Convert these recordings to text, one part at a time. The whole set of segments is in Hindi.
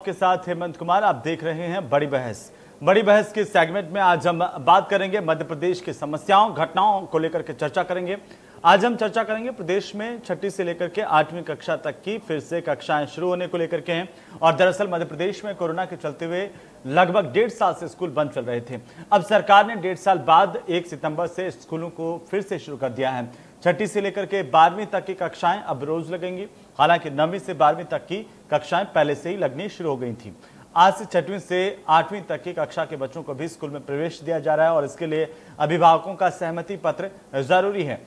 आपके साथ हेमंत कुमार। आप देख रहे हैं बड़ी बहस। बड़ी बहस के सेगमेंट में आज हम बात करेंगे मध्य प्रदेश की समस्याओं घटनाओं को लेकर के चर्चा करेंगे। आज हम चर्चा करेंगे प्रदेश में 6ठी से लेकर के 8वीं कक्षा तक की फिर से कक्षाएं शुरू होने को लेकर के हैं। और दरअसल मध्य प्रदेश में कोरोना के चलते हुए लगभग 1.5 साल से स्कूल बंद चल रहे थे। अब सरकार ने 1.5 साल बाद 1 सितंबर से स्कूलों को फिर से शुरू कर दिया है। 6ठी से लेकर के 12वीं तक की कक्षाएं अब रोज लगेंगी। हालांकि 9वीं से 12वीं तक की कक्षाएं पहले से ही लगनी शुरू हो गई थी। आज से 6वीं से 8वीं तक की कक्षा के बच्चों को भी स्कूल में प्रवेश दिया जा रहा है और इसके लिए अभिभावकों का सहमति पत्र जरूरी है।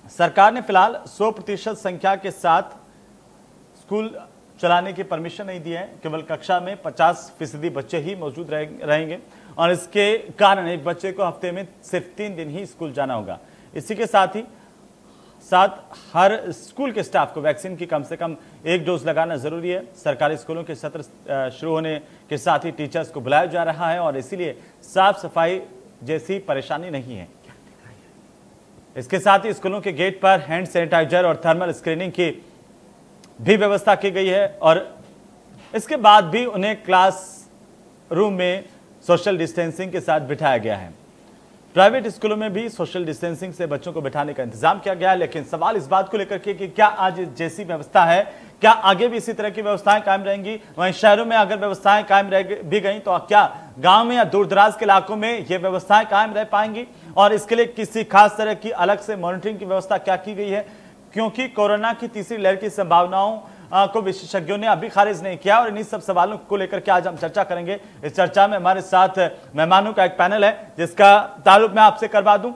सरकार ने फिलहाल 100% संख्या के साथ स्कूल चलाने की परमिशन नहीं दी है। केवल कक्षा में 50% बच्चे ही मौजूद रहेंगे और इसके कारण एक बच्चे को हफ्ते में सिर्फ 3 दिन ही स्कूल जाना होगा। इसी के साथ हर स्कूल के स्टाफ को वैक्सीन की कम से कम 1 डोज लगाना जरूरी है। सरकारी स्कूलों के सत्र शुरू होने के साथ ही टीचर्स को बुलाया जा रहा है और इसीलिए साफ सफाई जैसी परेशानी नहीं है। इसके साथ ही स्कूलों के गेट पर हैंड सैनिटाइजर और थर्मल स्क्रीनिंग की भी व्यवस्था की गई है और इसके बाद भी उन्हें क्लास रूम में सोशल डिस्टेंसिंग के साथ बिठाया गया है। प्राइवेट स्कूलों में भी सोशल डिस्टेंसिंग से बच्चों को बिठाने का इंतजाम किया गया है, लेकिन सवाल इस बात को लेकर के कि क्या आज जैसी व्यवस्था है क्या आगे भी इसी तरह की व्यवस्थाएं कायम रहेंगी। वहीं शहरों में अगर व्यवस्थाएं कायम रह भी गई तो क्या गांव में या दूर दराज के इलाकों में ये व्यवस्थाएं कायम रह पाएंगी और इसके लिए किसी खास तरह की अलग से मॉनिटरिंग की व्यवस्था क्या की गई है, क्योंकि कोरोना की तीसरी लहर की संभावनाओं को विशेषज्ञों ने अभी खारिज नहीं किया। और इन्हीं सब सवालों को लेकर के आज हम चर्चा करेंगे। इस चर्चा में हमारे साथ मेहमानों का एक पैनल है जिसका तारुफ मैं आपसे करवा दूं।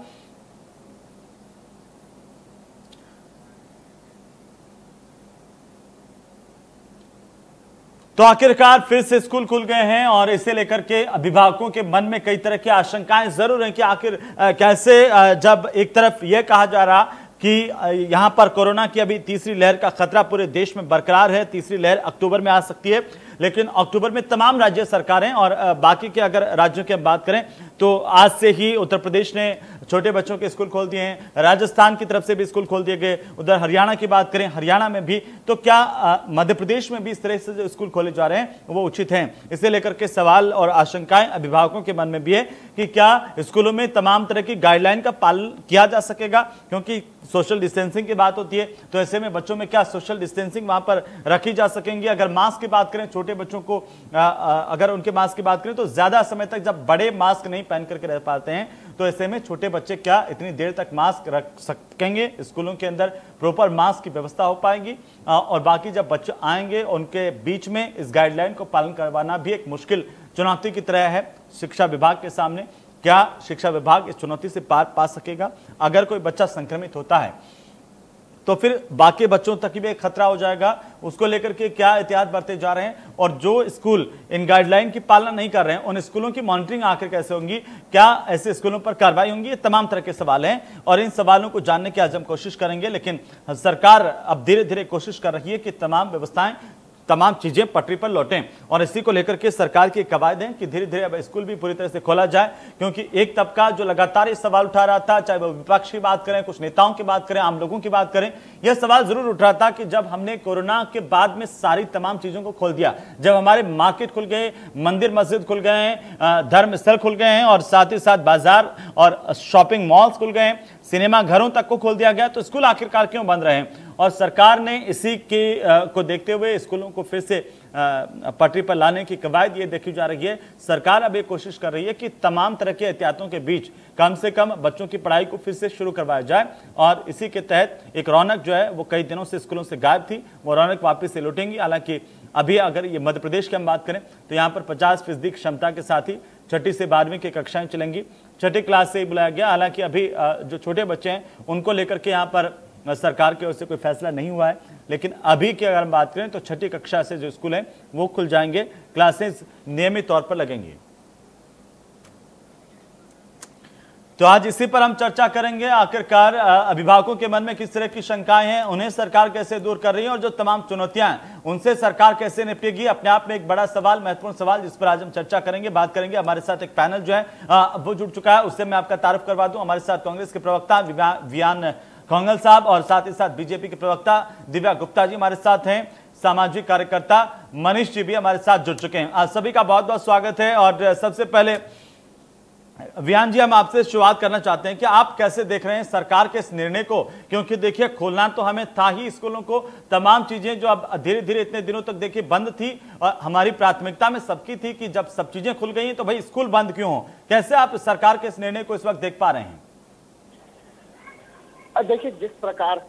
तो आखिरकार फिर से स्कूल खुल गए हैं और इसे लेकर के अभिभावकों के मन में कई तरह की आशंकाएं जरूर हैं कि आखिर कैसे, जब एक तरफ यह कहा जा रहा कि यहां पर कोरोना की अभी तीसरी लहर का खतरा पूरे देश में बरकरार है, तीसरी लहर अक्टूबर में आ सकती है, लेकिन अक्टूबर में तमाम राज्य सरकारें और बाकी के अगर राज्यों की हम बात करें तो आज से ही उत्तर प्रदेश ने छोटे बच्चों के स्कूल खोल दिए हैं, राजस्थान की तरफ से भी स्कूल खोल दिए गए, उधर हरियाणा की बात करें हरियाणा में भी, तो क्या मध्य प्रदेश में भी इस तरह से जो स्कूल खोले जा रहे हैं वो उचित हैं। इसे लेकर के सवाल और आशंकाएं अभिभावकों के मन में भी है कि क्या स्कूलों में तमाम तरह की गाइडलाइन का पालन किया जा सकेगा, क्योंकि सोशल डिस्टेंसिंग की बात होती है तो ऐसे में बच्चों में क्या सोशल डिस्टेंसिंग वहां पर रखी जा सकेंगी। अगर मास्क की बात करें छोटे बच्चों को, अगर उनके मास्क की बात करें तो ज्यादा समय तक जब बड़े मास्क नहीं पहन करके रह पाते हैं तो ऐसे में छोटे बच्चे क्या इतनी देर तक मास्क रख सकेंगे, स्कूलों के अंदर प्रॉपर मास्क की व्यवस्था हो पाएगी। और बाकी जब बच्चे आएंगे उनके बीच में इस गाइडलाइन को पालन करवाना भी एक मुश्किल चुनौती की तरह है शिक्षा विभाग के सामने। क्या शिक्षा विभाग इस चुनौती से पार पा सकेगा? अगर कोई बच्चा संक्रमित होता है तो फिर बाकी बच्चों तक भी एक खतरा हो जाएगा, उसको लेकर के क्या एहतियात बरते जा रहे हैं और जो स्कूल इन गाइडलाइन की पालना नहीं कर रहे हैं उन स्कूलों की मॉनिटरिंग आखिर कैसे होंगी, क्या ऐसे स्कूलों पर कार्रवाई होंगी, ये तमाम तरह के सवाल हैं और इन सवालों को जानने की आज हम कोशिश करेंगे। लेकिन सरकार अब धीरे धीरे कोशिश कर रही है कि तमाम व्यवस्थाएं तमाम चीजें पटरी पर लौटें और इसी को लेकर के सरकार की कवायद है कि धीरे धीरे अब स्कूल भी पूरी तरह से खोला जाए, क्योंकि एक तबका जो लगातार ये सवाल उठा रहा था, चाहे वो विपक्ष की बात करें, कुछ नेताओं की बात करें, आम लोगों की बात करें, यह सवाल जरूर उठ रहा था कि जब हमने कोरोना के बाद में सारी तमाम चीजों को खोल दिया, जब हमारे मार्केट खुल गए, मंदिर मस्जिद खुल गए हैं, धर्म स्थल खुल गए हैं और साथ ही साथ बाजार और शॉपिंग मॉल्स खुल गए हैं, सिनेमा घरों तक को खोल दिया गया, तो स्कूल आखिरकार क्यों बंद रहे हैं? और सरकार ने इसी के को देखते हुए स्कूलों को फिर से पटरी पर लाने की कवायद ये देखी जा रही है। सरकार अब ये कोशिश कर रही है कि तमाम तरह के एहतियातों के बीच कम से कम बच्चों की पढ़ाई को फिर से शुरू करवाया जाए और इसी के तहत एक रौनक जो है वो कई दिनों से स्कूलों से गायब थी, वो रौनक वापस से लौटेंगी। हालांकि अभी अगर ये मध्य प्रदेश की हम बात करें तो यहाँ पर 50% क्षमता के साथ ही 6ठी से 12वीं की कक्षाएं चलेंगी, 6ठी क्लास से ही बुलाया गया। हालांकि अभी जो छोटे बच्चे हैं उनको लेकर के यहाँ पर सरकार की ओर से कोई फैसला नहीं हुआ है, लेकिन अभी की अगर हम बात करें तो 6ठी कक्षा से जो स्कूल हैं वो खुल जाएंगे, क्लासेस नियमित तौर पर लगेंगी। तो आज इसी पर हम चर्चा करेंगे। आखिरकार अभिभावकों के मन में किस तरह की शंकाएं हैं, उन्हें सरकार कैसे दूर कर रही है और जो तमाम चुनौतियां हैं उनसे सरकार कैसे निपटेगी, अपने आप में एक बड़ा सवाल, महत्वपूर्ण सवाल जिस पर आज हम चर्चा करेंगे, बात करेंगे। हमारे साथ एक पैनल जो है वो जुड़ चुका है, उससे मैं आपका तारुफ करवा दूं। हमारे साथ कांग्रेस के प्रवक्ता वियान खोंगल साहब और साथ ही साथ बीजेपी के प्रवक्ता दिव्या गुप्ता जी हमारे साथ हैं। सामाजिक कार्यकर्ता मनीष जी भी हमारे साथ जुड़ चुके हैं। आज सभी का बहुत बहुत स्वागत है। और सबसे पहले वियान जी, हम आपसे शुरुआत करना चाहते हैं कि आप कैसे देख रहे हैं सरकार के इस निर्णय को, क्योंकि देखिए खोलना तो हमें था ही स्कूलों को, तमाम चीजें जो अब धीरे धीरे इतने दिनों तक देखिए बंद थी और हमारी प्राथमिकता में सबकी थी कि जब सब चीजें खुल गई हैं तो भाई स्कूल बंद क्यों हो। कैसे आप सरकार के इस निर्णय को इस वक्त देख पा रहे हैं? देखिए, जिस प्रकार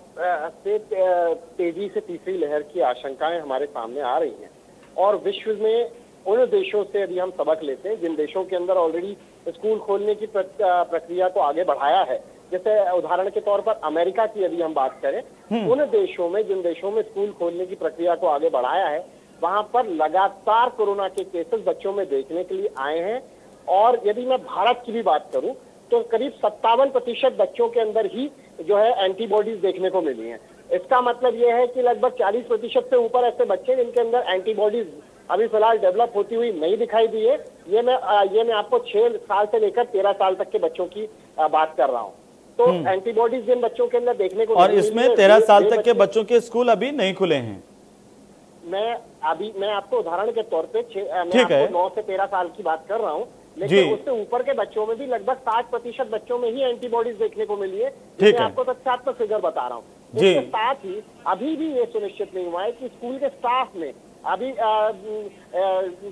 से तेजी से तीसरी लहर की आशंकाएं हमारे सामने आ रही हैं और विश्व में उन देशों से यदि हम सबक लेते हैं जिन देशों के अंदर ऑलरेडी स्कूल खोलने की प्रक्रिया को आगे बढ़ाया है, जैसे उदाहरण के तौर पर अमेरिका की यदि हम बात करें, उन देशों में जिन देशों में स्कूल खोलने की प्रक्रिया को आगे बढ़ाया है वहां पर लगातार कोरोना के केसेस बच्चों में देखने के लिए आए हैं। और यदि मैं भारत की भी बात करूं तो करीब 57% बच्चों के अंदर ही जो है एंटीबॉडीज देखने को मिली हैं। इसका मतलब यह है कि लगभग 40% से ऊपर ऐसे बच्चे जिनके अंदर एंटीबॉडीज अभी फिलहाल डेवलप होती हुई नहीं दिखाई दी है। ये मैं आपको 6 साल से लेकर 13 साल तक के बच्चों की बात कर रहा हूँ। तो एंटीबॉडीज जिन बच्चों के अंदर देखने को, और इसमें 13 साल तक के बच्चों के स्कूल अभी नहीं खुले हैं। मैं आपको उदाहरण के तौर पे 9 से 13 साल की बात कर रहा हूँ, लेकिन उससे ऊपर के बच्चों में भी लगभग 60% बच्चों में ही एंटीबॉडीज देखने को मिली है। मैं आपको तथ्यात्मक फिगर बता रहा हूँ। इसके साथ ही अभी भी ये सुनिश्चित नहीं हुआ है कि स्कूल के स्टाफ में अभी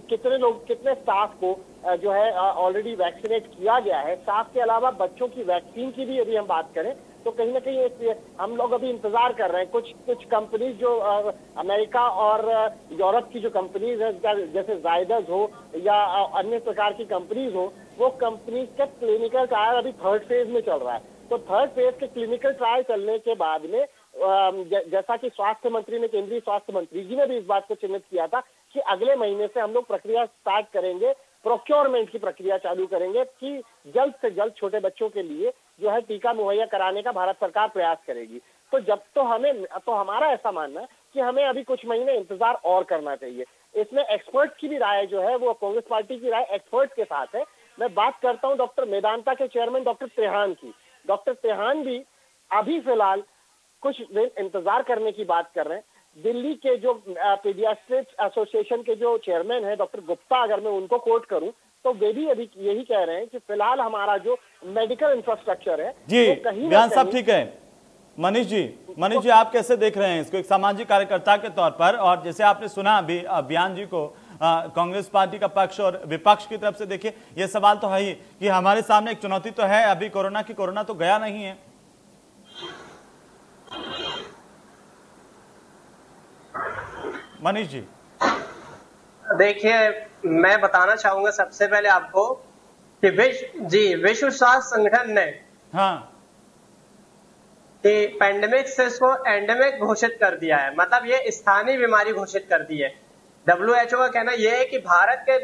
कितने स्टाफ को जो है ऑलरेडी वैक्सीनेट किया गया है। स्टाफ के अलावा बच्चों की वैक्सीन की भी यदि हम बात करें तो कहीं ना कहीं हम लोग अभी इंतजार कर रहे हैं। कुछ कंपनीज जो अमेरिका और यूरोप की जो कंपनीज है, जैसे जायडस हो या अन्य प्रकार की कंपनीज हो, वो कंपनीज का क्लिनिकल ट्रायल अभी 3rd फेज में चल रहा है। तो 3rd फेज के क्लिनिकल ट्रायल चलने के बाद में जैसा कि स्वास्थ्य मंत्री ने, केंद्रीय स्वास्थ्य मंत्री जी ने भी इस बात को चिन्हित किया था कि अगले महीने से हम लोग प्रक्रिया स्टार्ट करेंगे, प्रोक्योरमेंट की प्रक्रिया चालू करेंगे कि जल्द से जल्द छोटे बच्चों के लिए जो है टीका मुहैया कराने का भारत सरकार प्रयास करेगी। तो हमारा ऐसा मानना है कि हमें अभी कुछ महीने इंतजार और करना चाहिए। इसमें एक्सपर्ट की भी राय जो है वो कांग्रेस पार्टी की राय एक्सपर्ट के साथ है। मैं बात करता हूं डॉक्टर मेदांता के चेयरमैन डॉक्टर त्रेहान की। डॉक्टर त्रेहान भी अभी फिलहाल कुछ दिन इंतजार करने की बात कर रहे हैं। दिल्ली के जो पीडियाट्रिक्स एसोसिएशन के जो चेयरमैन है डॉक्टर गुप्ता, अगर मैं उनको कोट करूं तो वे भी अभी यही कह रहे हैं कि फिलहाल हमारा जो मेडिकल इंफ्रास्ट्रक्चर है जी, बयान सब ठीक है। मनीष जी आप कैसे देख रहे हैं इसको एक सामाजिक कार्यकर्ता के तौर पर? और जैसे आपने सुना अभी बयान जी को, कांग्रेस पार्टी का पक्ष और विपक्ष की तरफ से देखिए ये सवाल तो है ही कि हमारे सामने एक चुनौती तो है अभी कोरोना तो गया नहीं है। मनीष जी देखिए, मैं बताना चाहूंगा सबसे पहले आपको कि विश्व स्वास्थ्य संगठन ने कि पैंडेमिक से इसको एंडेमिक घोषित कर दिया है। मतलब ये स्थानीय बीमारी घोषित कर दी है। WHO का कहना यह है कि भारत के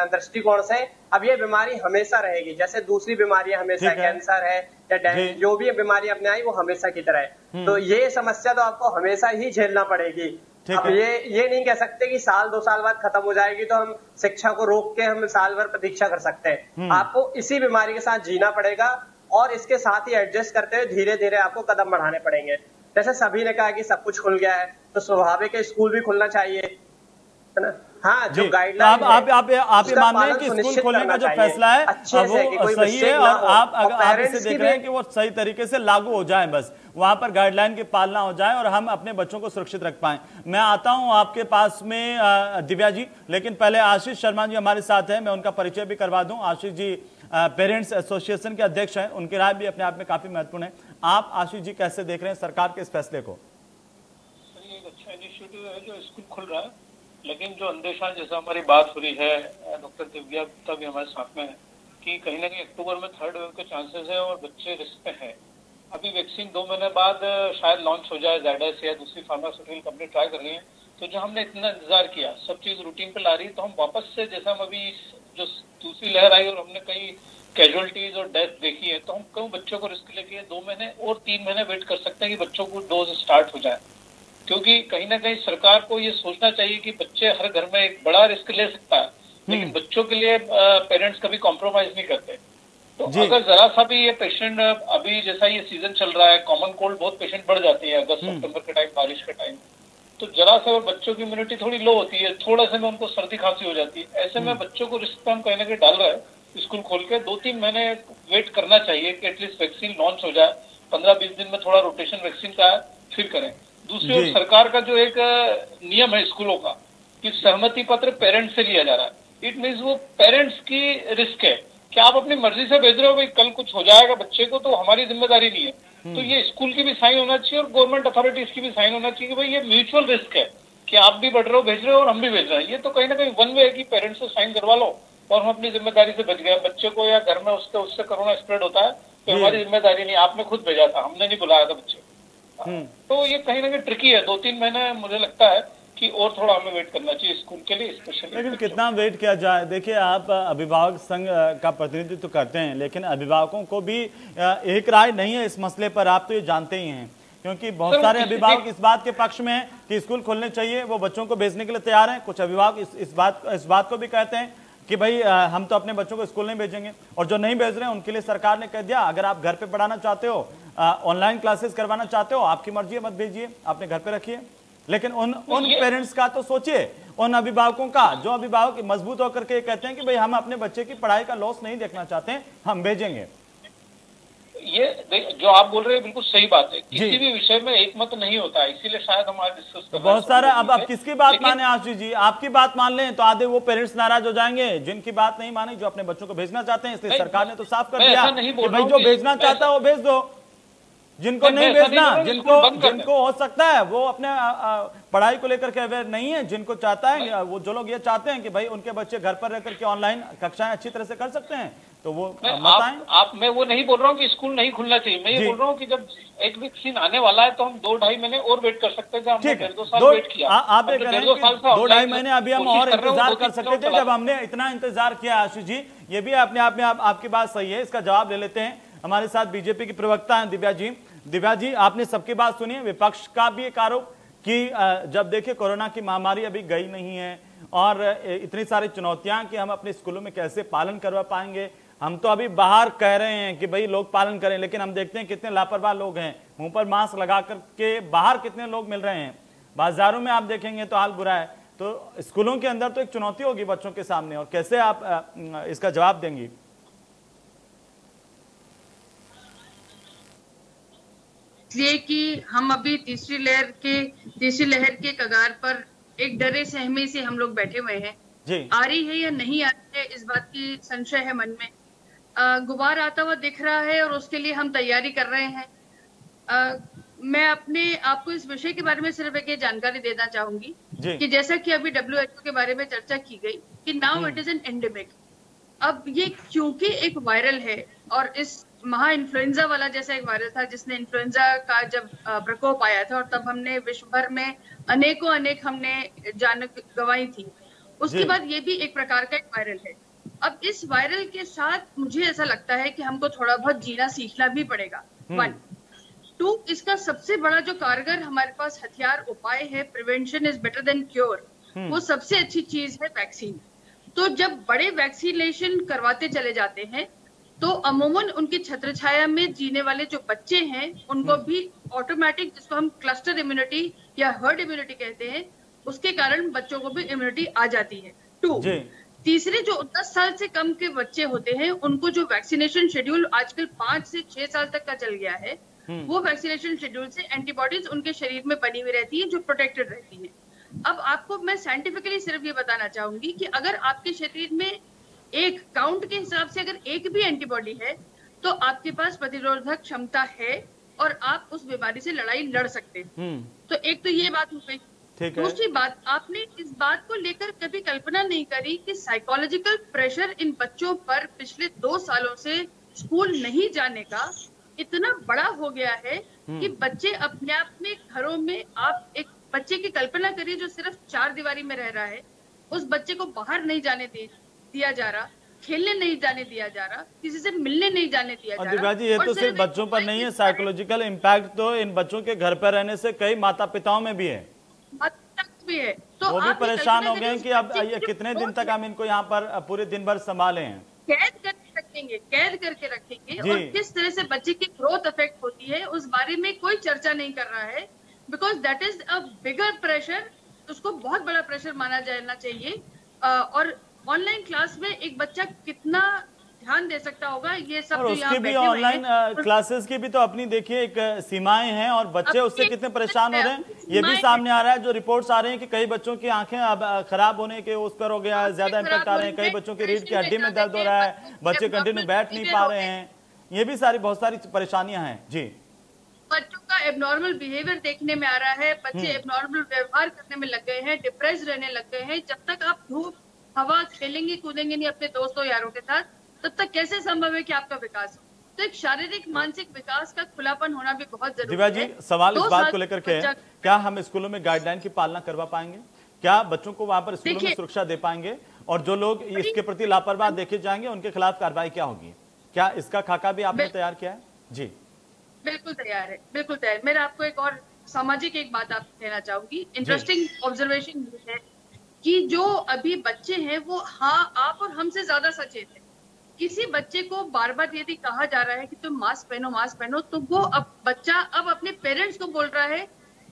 दृष्टिकोण से अब ये बीमारी हमेशा रहेगी, जैसे दूसरी बीमारियां हमेशा कैंसर है या जो भी बीमारी अपने आई वो हमेशा की तरह है। तो ये समस्या तो आपको हमेशा ही झेलना पड़ेगी। अब ये नहीं कह सकते कि 1-2 साल बाद खत्म हो जाएगी तो हम शिक्षा को रोक के हम साल भर प्रतीक्षा कर सकते हैं। आपको इसी बीमारी के साथ जीना पड़ेगा और इसके साथ ही एडजस्ट करते हुए धीरे धीरे आपको कदम बढ़ाने पड़ेंगे। जैसे सभी ने कहा कि सब कुछ खुल गया है तो स्वाभाविक है स्कूल भी खुलना चाहिए, है ना। हाँ, जो गाइडलाइन आप ये मान रहे हैं कि स्कूल खोलने का जो फैसला है वो सही है और आप इसे देख रहे हैं कि वो सही तरीके से लागू हो जाए, बस वहां पर गाइडलाइन की पालना हो जाए और हम अपने बच्चों को सुरक्षित रख पाएं। मैं आता हूं आपके पास में दिव्या जी, लेकिन पहले आशीष शर्मा जी हमारे साथ हैं, मैं उनका परिचय भी करवा दूं। आशीष जी पेरेंट्स एसोसिएशन के अध्यक्ष हैं, उनकी राय भी अपने आप में काफी महत्वपूर्ण है। आप आशीष जी कैसे देख रहे हैं सरकार के इस फैसले को? एक अच्छा इनिशिएटिव है जो स्कूल खुल रहा है, लेकिन जो अंदेशा जैसा हमारी बात हो रही है, डॉक्टर दिव्या गुप्ता भी हमारे साथ में है कि कहीं ना कहीं अक्टूबर में 3rd वेव के चांसेस है और बच्चे रिस्क पे हैं। अभी वैक्सीन 2 महीने बाद शायद लॉन्च हो जाए, जायडस या दूसरी फार्मास्यूटिकल कंपनी ट्राई कर रही है। तो जो हमने इतना इंतजार किया, सब चीज रूटीन पे ला रही है, तो हम वापस से जैसा हम अभी जो दूसरी लहर आई और हमने कई कैजुअलिटीज और डेथ देखी है, तो हम क्यों बच्चों को रिस्क लेके 2 महीने और 3 महीने वेट कर सकते हैं कि बच्चों को डोज स्टार्ट हो जाए। क्योंकि कहीं ना कहीं सरकार को ये सोचना चाहिए कि बच्चे हर घर में एक बड़ा रिस्क ले सकता है, लेकिन बच्चों के लिए पेरेंट्स कभी कॉम्प्रोमाइज नहीं करते। तो अगर जरा सा भी ये पेशेंट, अभी जैसा ये सीजन चल रहा है, कॉमन कोल्ड बहुत पेशेंट बढ़ जाती है अगस्त सितंबर के टाइम, बारिश के टाइम, तो जरा से अगर बच्चों की इम्यूनिटी थोड़ी लो होती है, थोड़ा से में उनको सर्दी खांसी हो जाती है, ऐसे में बच्चों को रिस्क पे हम कहीं ना कहीं डाल रहे हैं। स्कूल खोल के 2-3 महीने वेट करना चाहिए कि एटलीस्ट वैक्सीन लॉन्च हो जाए, 15-20 दिन में थोड़ा रोटेशन वैक्सीन का है, फिर करें। दूसरी ओर सरकार का जो एक नियम है स्कूलों का कि सहमति पत्र पेरेंट्स से लिया जा रहा है, इट मीन्स वो पेरेंट्स की रिस्क है कि आप अपनी मर्जी से भेज रहे हो, भाई कल कुछ हो जाएगा बच्चे को तो हमारी जिम्मेदारी नहीं है। तो ये स्कूल की भी साइन होना चाहिए और गवर्नमेंट अथॉरिटीज की भी साइन होना चाहिए कि भाई ये म्यूचुअल रिस्क है कि आप भी बढ़ रहे हो, भेज रहे हो और हम भी भेज रहे हैं। ये तो कहीं ना कहीं वन वे है कि पेरेंट्स से साइन करवा लो और हम अपनी जिम्मेदारी से बच गए। बच्चे को या घर में उससे कोरोना स्प्रेड होता है तो हमारी जिम्मेदारी नहीं, आपने खुद भेजा था, हमने नहीं बुलाया था बच्चे को। तो ये कहीं ना कहीं ट्रिकी है। 2-3 महीने मुझे लगता है कि और थोड़ा हमें वेट करना चाहिए स्कूल के लिए स्पेशली। लेकिन कितना वेट किया जाए? देखिए, आप अभिभावक संघ का प्रतिनिधित्व तो करते हैं, लेकिन अभिभावकों को भी एक राय नहीं है इस मसले पर, आप तो ये जानते ही हैं। क्योंकि बहुत सारे अभिभावक इस बात के पक्ष में हैं कि स्कूल खोलने चाहिए, वो बच्चों को भेजने के लिए तैयार हैं। कुछ अभिभावक इस बात को भी कहते हैं कि भाई हम तो अपने बच्चों को स्कूल नहीं भेजेंगे, और जो नहीं भेज रहे हैं उनके लिए सरकार ने कह दिया अगर आप घर पे पढ़ाना चाहते हो, ऑनलाइन क्लासेस करवाना चाहते हो, आपकी मर्जी है, मत भेजिए, अपने घर पे रखिए। लेकिन उन पेरेंट्स का तो सोचिए, उन अभिभावकों का जो अभिभावक मजबूत होकर के कहते हैं कि भाई हम अपने बच्चे की पढ़ाई का लॉस नहीं देखना चाहते हैं, हम भेजेंगे। ये जो आप बोल रहे हैं बिल्कुल सही बात है, किसी भी विषय में एक मत नहीं होता है, इसीलिए शायद हमारा डिस्कस तो बहुत सारा अब किसकी बात माने आशीष जी? आपकी बात मान लें तो आधे वो पेरेंट्स नाराज हो जाएंगे, जिनकी बात नहीं मानी, जो अपने बच्चों को भेजना चाहते हैं। इसलिए सरकार ने तो साफ कर दिया कि भाई जो भेजना चाहता है वो भेज दो, जिनको नहीं भेजना, जिनको हो सकता है वो अपने पढ़ाई को लेकर के अवेयर नहीं है, जिनको चाहता है वो, जो लोग ये चाहते हैं कि भाई उनके बच्चे घर पर रहकर के ऑनलाइन कक्षाएं अच्छी तरह से कर सकते हैं, तो वो मैं वो नहीं बोल रहा हूँ कि स्कूल नहीं खुलना चाहिए। मैं ये बोल रहा हूँ कि जब एक वैक्सीन आने वाला है तो हम 2-2.5 महीने और वेट कर सकते हैं। हमने 1.5-2 साल वेट किया, आप ये करें 2-2.5 महीने अभी हम और इंतजार कर सकते थे, जब हमने इतना इंतजार किया। आशीष जी, ये भी अपने आप में आपकी बात सही है, इसका जवाब ले लेते हैं। हमारे साथ बीजेपी की प्रवक्ता हैं दिव्या जी। दिव्या जी, आपने सबकी बात सुनी है, विपक्ष का भी एक आरोप कि जब देखिए कोरोना की महामारी अभी गई नहीं है और इतनी सारी चुनौतियां कि हम अपने स्कूलों में कैसे पालन करवा पाएंगे। हम तो अभी बाहर कह रहे हैं कि भाई लोग पालन करें, लेकिन हम देखते हैं कितने लापरवाह लोग हैं, मुंह पर मास्क लगा करके बाहर कितने लोग मिल रहे हैं, बाजारों में आप देखेंगे तो हाल बुरा है। तो स्कूलों के अंदर तो एक चुनौती होगी बच्चों के सामने, और कैसे आप इसका जवाब देंगी? इसलिए कि हम अभी तीसरी लहर के कगार पर एक डरे सहमे से हम लोग बैठे हुए हैं। आ रही है या नहीं आ रही है, इस बात की संशय है मन में। गुबार आता हुआ दिख रहा है और उसके लिए हम तैयारी कर रहे हैं। मैं अपने आपको इस विषय के बारे में सिर्फ एक जानकारी देना चाहूंगी कि जैसा कि अभी WHO के बारे में चर्चा की गई कि now it is an endemic. अब ये क्योंकि एक वायरल है, और इस महा इन्फ्लुएंजा वाला जैसा एक वायरस था जिसने इन्फ्लुएंजा का जब प्रकोप आया था, और तब हमने विश्व भर में अनेक हमने जान गंवाई थी। उसके बाद ये भी एक प्रकार का एक वायरल है। अब इस वायरल के साथ मुझे ऐसा लगता है कि हमको थोड़ा बहुत जीना सीखना भी पड़ेगा। 1, 2, इसका सबसे बड़ा जो कारगर हमारे पास हथियार उपाय है, prevention is better than cure, वो सबसे अच्छी चीज है वैक्सीन। तो जब बड़े वैक्सीनेशन करवाते चले जाते हैं तो अमूमन उनकी छत्र छाया में जीने वाले जो बच्चे हैं उनको भी ऑटोमेटिक, जिसको हम क्लस्टर इम्यूनिटी या हर्ड इम्यूनिटी कहते हैं, उसके कारण बच्चों को भी इम्यूनिटी आ जाती है। 2, तीसरे जो 10 साल से कम के बच्चे होते हैं उनको जो वैक्सीनेशन शेड्यूल आजकल 5 से 6 साल तक का चल गया है, वो वैक्सीनेशन शेड्यूल से एंटीबॉडीज उनके शरीर में बनी हुई रहती है जो प्रोटेक्टेड रहती है। अब आपको मैं साइंटिफिकली सिर्फ ये बताना चाहूंगी कि अगर आपके शरीर में एक काउंट के हिसाब से अगर एक भी एंटीबॉडी है तो आपके पास प्रतिरोधक क्षमता है और आप उस बीमारी से लड़ाई लड़ सकते हैं। तो एक तो ये बात हो गई। दूसरी बात, आपने इस बात को लेकर कभी कल्पना नहीं करी कि साइकोलॉजिकल प्रेशर इन बच्चों पर पिछले 2 सालों से स्कूल नहीं जाने का इतना बड़ा हो गया है कि बच्चे अपने आप में घरों में, आप एक बच्चे की कल्पना करिए जो सिर्फ 4 दीवारी में रह रहा है, उस बच्चे को बाहर नहीं जाने दिया जा रहा, खेलने नहीं जाने दिया जा रहा, किसी से मिलने नहीं जाने दिया जा रहा। जी, ये तो सिर्फ बच्चों पर नहीं है, साइकोलॉजिकल इम्पैक्ट तो इन बच्चों के घर पर रहने से कई माता पिताओं में भी है। तो वो भी परेशान हो गए कि अब ये कितने दिन तक हम इनको यहाँ पर पूरे दिन भर संभाले हैं। कैद करके रखेंगे और किस तरह से बच्चे की ग्रोथ अफेक्ट होती है उस बारे में कोई चर्चा नहीं कर रहा है। Because that is a bigger pressure, उसको बहुत बड़ा प्रेशर माना जाना चाहिए। और ऑनलाइन क्लास में एक बच्चा कितना ध्यान दे सकता होगा, ये सब और उसकी भी ऑनलाइन क्लासेस की भी तो अपनी देखिए एक सीमाएं हैं, और बच्चे उससे कितने परेशान हो रहे हैं ये भी सामने आ रहा है। जो रिपोर्ट्स आ रही हैं कि कई बच्चों की आंखें अब खराब होने के उस पर हो गया है, ज्यादा इम्पैक्ट आ रहे हैं, कई बच्चों की रीढ़ की हड्डी में दर्द हो रहा है, बच्चे कंटिन्यू बैठ नहीं पा रहे हैं, ये भी सारी बहुत सारी परेशानियां हैं। जी, बच्चों का एबनॉर्मल बिहेवियर देखने में आ रहा है, बच्चे एबनॉर्मल व्यवहार करने में लग गए हैं, डिप्रेस रहने लग गए हैं। जब तक आप धूप हवा खेलेंगे कूदेंगे नहीं अपने दोस्तों यारों के साथ, तब तक कैसे संभव है कि आपका विकास हो? तो एक शारीरिक मानसिक विकास का खुलापन होना भी बहुत जरूरी है। दिव्या जी, सवाल इस बात को लेकर के है, क्या हम स्कूलों में गाइडलाइन की पालना करवा पाएंगे? क्या बच्चों को वहां पर स्कूलों में सुरक्षा दे पाएंगे? और जो लोग इसके प्रति लापरवाह देखे जाएंगे उनके खिलाफ कार्रवाई क्या होगी? क्या इसका खाका भी आपने तैयार किया है? जी बिल्कुल तैयार है, बिल्कुल तैयार। मैं आपको एक और सामाजिक एक बात आप कहना चाहूंगी। इंटरेस्टिंग ऑब्जर्वेशन ये है कि जो अभी बच्चे हैं वो आप और हमसे ज्यादा सचेत है। किसी बच्चे को बार बार यदि कहा जा रहा है कि तुम मास्क पहनो, तो वो बच्चा अब अपने पेरेंट्स को बोल रहा है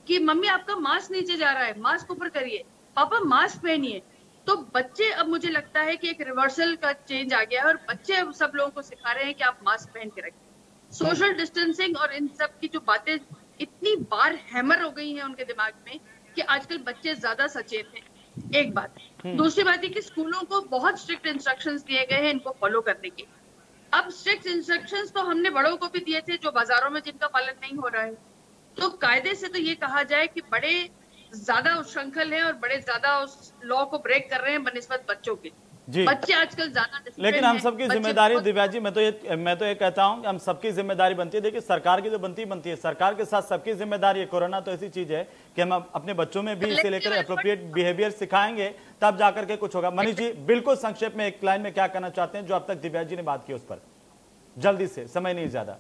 कि मम्मी आपका मास्क नीचे जा रहा है, मास्क ऊपर करिए, पापा मास्क पहनिए। तो बच्चे, अब मुझे लगता है कि एक रिवर्सल का चेंज आ गया है और बच्चे अब सब लोगों को सिखा रहे हैं कि आप मास्क पहन के रखें। सोशल डिस्टेंसिंग और इन सब की जो बातें इतनी बार हैमर हो गई हैं उनके दिमाग में कि आजकल बच्चे ज्यादा सचेत हैं। एक बात। दूसरी बात है कि स्कूलों को बहुत स्ट्रिक्ट इंस्ट्रक्शंस दिए गए हैं इनको फॉलो करने के। अब स्ट्रिक्ट इंस्ट्रक्शंस तो हमने बड़ों को भी दिए थे जो बाजारों में जिनका पालन नहीं हो रहा है। तो कायदे से तो ये कहा जाए कि बड़े ज्यादा उच्छृंखल हैं और बड़े ज्यादा उस लॉ को ब्रेक कर रहे हैं बनिस्बत बच्चों के। बच्चे आजकल ज्यादा, लेकिन हम सबकी जिम्मेदारी, दिव्या जी, मैं तो ये कहता हूं कि हम सबकी जिम्मेदारी बनती है। देखिए, सरकार की तो बनती है, सरकार के साथ सबकी जिम्मेदारी है। कोरोना तो ऐसी चीज है कि हम अपने बच्चों में भी इसे लेकर एप्रोप्रिएट बिहेवियर सिखाएंगे, तब जाकर के कुछ होगा। मनीष जी, बिल्कुल संक्षेप में एक लाइन में क्या कहना चाहते हैं जो अब तक दिव्या जी ने बात की उस पर, जल्दी से, समय नहीं ज्यादा।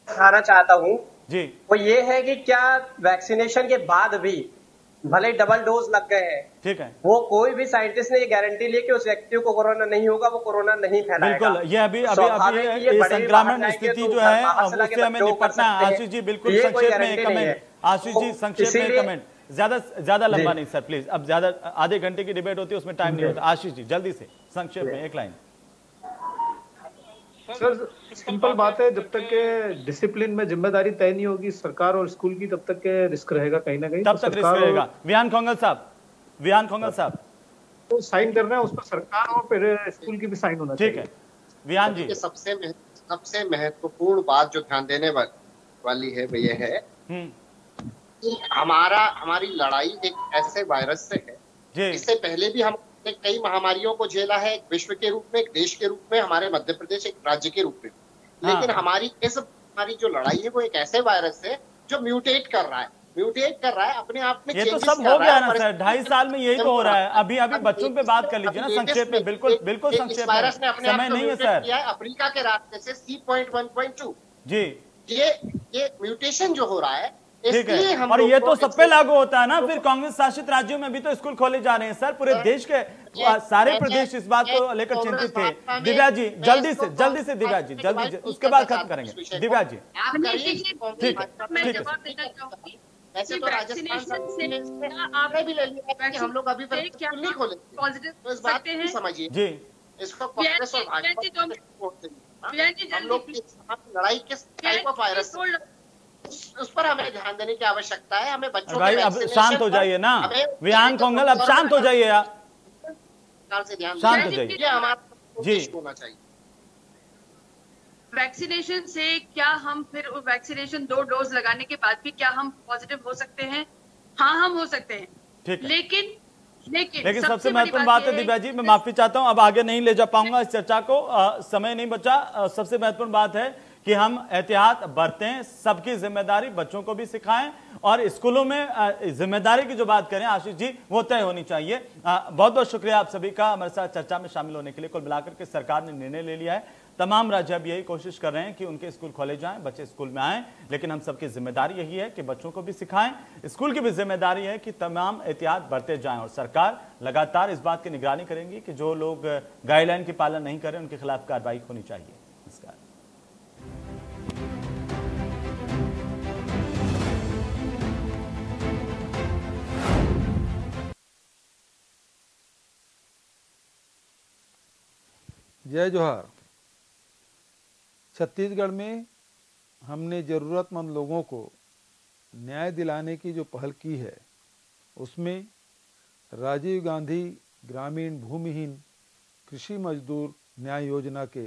कहना चाहता हूँ जी, वो ये है कि क्या वैक्सीनेशन के बाद भी भले डबल डोज लग गए हैं, ठीक है, वो कोई भी साइंटिस्ट ने ये गारंटी ली कि उस व्यक्ति को कोरोना नहीं होगा, वो कोरोना नहीं फैलाएगा। बिल्कुल, ये अभी संक्रमण स्थिति जो है उससे हमें निपटना है। आशीष जी, बिल्कुल संक्षेप में एक कमेंट। आशीष जी, संक्षेप में एक कमेंट, ज्यादा लंबा नहीं सर प्लीज, अब ज्यादा आधे घंटे की डिबेट होती है उसमें टाइम नहीं होता। आशीष जी, जल्दी से संक्षेप में एक लाइन। सर, सिंपल बात है, जब तक के डिसिप्लिन में जिम्मेदारी तय नहीं होगी सरकार और स्कूल की, तब तक के रिस्क रहेगा कहीं ना कहीं। तब तक रिस्क रहेगा। विहान खोंगल साहब तो साइन करना है उस पर सरकार और फिर स्कूल की भी साइन होना चाहिए। ठीक है विहान जी। सबसे महत्वपूर्ण बात जो ध्यान देने वाली है वो ये है कि हमारी लड़ाई एक ऐसे वायरस से है, इससे पहले भी हम कई महामारियों को झेला है, एक विश्व के रूप में, एक देश के रूप में, हमारे मध्य प्रदेश एक राज्य के रूप में। लेकिन हमारी जो लड़ाई है वो एक ऐसे वायरस है जो म्यूटेट कर रहा है अपने आप में। ये तो सब हो गया ना सर, 2.5 साल में यही तो हो रहा है। अभी बच्चों पे बात कर लीजिए ना संक्षेप में, बिल्कुल संक्षेप में, समय नहीं है सर। अफ्रीका के रास्ते से C.1.2 जी, ये म्यूटेशन जो हो रहा है, ठीक है, और ये तो सब पे लागू होता है ना। फिर कांग्रेस शासित राज्यों में भी तो स्कूल खोले जा रहे हैं सर, पूरे देश के सारे प्रदेश इस बात को लेकर चिंतित थे। दिव्या जी, जल्दी से दिव्या जी, जल्दी, उसके बाद खत्म करेंगे। दिव्या जी, ठीक है। वैसे तो राजस्थान से आपने भी ले लिया कि हम लोग अभी तक स्कूल नहीं खोले, तो इस बात को समझिए जी। इसको कांग्रेस और भाजपा हम लोग लड़ाई किस टाइप ऑफ वायरस, उस पर हमें ध्यान देने की आवश्यकता है। हमें बच्चों भाई अब शांत हो जाइए ना, विहान खोंगल, अब शांत हो जाइए यार, शांत हो जाइए। ये हमारा जी होना चाहिए। वैक्सीनेशन से क्या हम फिर वैक्सीनेशन 2 डोज लगाने के बाद भी क्या हम पॉजिटिव हो सकते हैं? हाँ, हम हो सकते हैं, ठीक है। लेकिन सबसे महत्वपूर्ण बात है दिव्या जी, मैं माफी चाहता हूं, अब आगे नहीं ले जा पाऊंगा इस चर्चा को, समय नहीं बचा। सबसे महत्वपूर्ण बात है कि हम एहतियात बरतें, सबकी जिम्मेदारी बच्चों को भी सिखाएं, और स्कूलों में जिम्मेदारी की जो बात करें आशीष जी, वो तय होनी चाहिए। बहुत बहुत शुक्रिया आप सभी का हमारे साथ चर्चा में शामिल होने के लिए। कुल मिलाकर के सरकार ने निर्णय ले लिया है, तमाम राज्य अब यही कोशिश कर रहे हैं कि उनके स्कूल खोले जाएं, बच्चे स्कूल में आएं, लेकिन हम सबकी जिम्मेदारी यही है कि बच्चों को भी सिखाएं। स्कूल की भी जिम्मेदारी है कि तमाम एहतियात बरते जाएं, और सरकार लगातार इस बात की निगरानी करेंगी कि जो लोग गाइडलाइन की पालन नहीं करें उनके खिलाफ कार्रवाई होनी चाहिए। नमस्कार। जय जोहार। छत्तीसगढ़ में हमने ज़रूरतमंद लोगों को न्याय दिलाने की जो पहल की है उसमें राजीव गांधी ग्रामीण भूमिहीन कृषि मजदूर न्याय योजना के